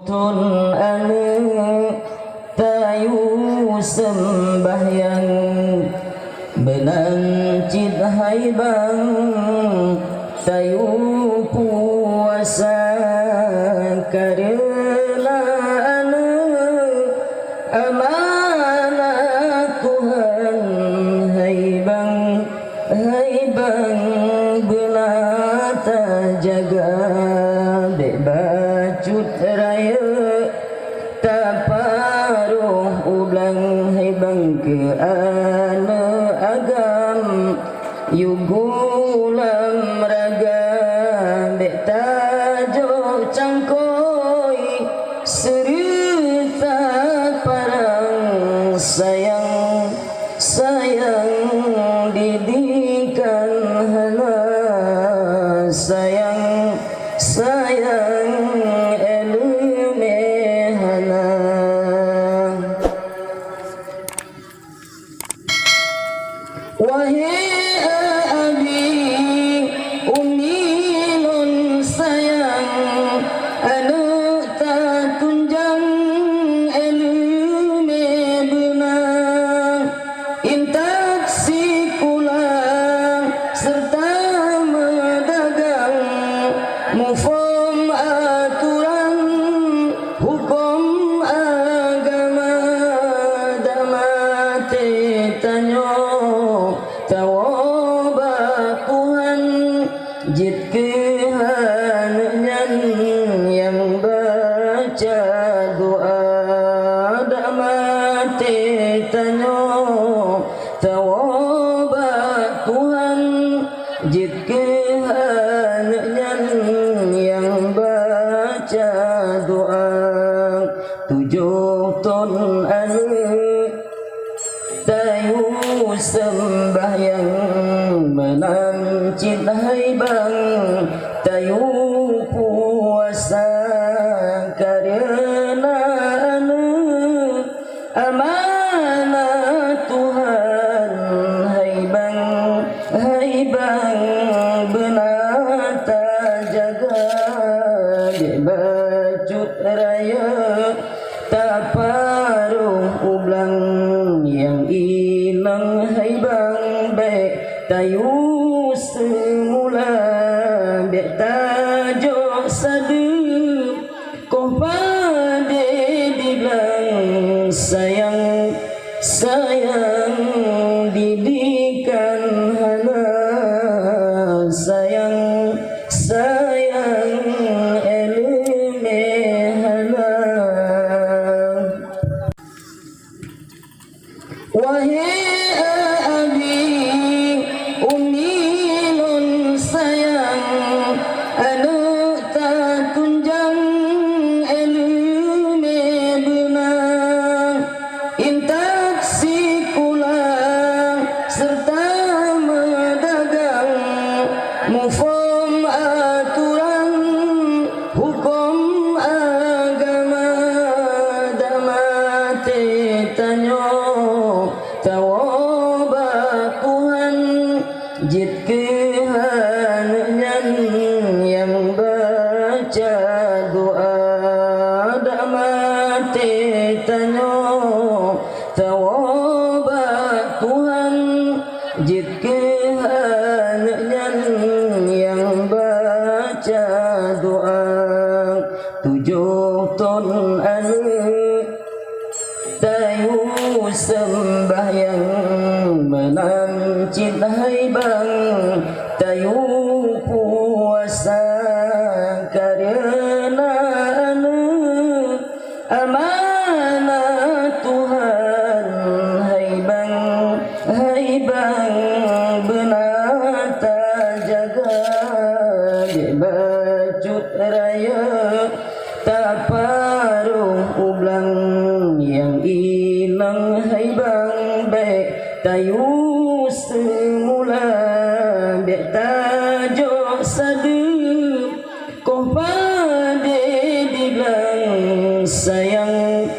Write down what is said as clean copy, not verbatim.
Tun anu tayu sembahyang benang cid haibang tayu puasa karena anu amanah Tuhan haibang benata jaga bacut raya taparuh ulang haibang ke ana agam yugulam raga dek tajo cangkoi serita parang sayang didikan hana sayang elumehana wahai abi umilun sayang anu tak tunjang elume benang intak sikulang serta medagang mufom aturan hukum agama damate tanyo tawoba Tuhan jid kehanyan yang baca doa damate tanyo tawoba Tuhan jid kehanyan yang baca doa 7 ton anu tayu sembahyang menang cid haibang tayu puasa karena anu amanah Tuhan haibang benata jaga bacut raya taparuh ulang yang ilang haibang baik tayu semula dek tajo sadu kau pade dibilang sayang didikan hana sayang elumehana wahai abi umilun sayang anu tak tunjang elume benang intak sikulang serta medagang mufom aturan hukum agama damate tanyo tawoba Tuhan jid kehanyan yang baca doa damate tanyo tawoba Tuhan jid kehanyan yang baca doa 7 ton anu tayu sembahyang menang cid haibang tayu puasa karena anu amanah Tuhan haibang benata jaga bacut raya taparuh ulang yang ilang haibang baik tayu semula dek tajo sadu kau pade dibilang sayang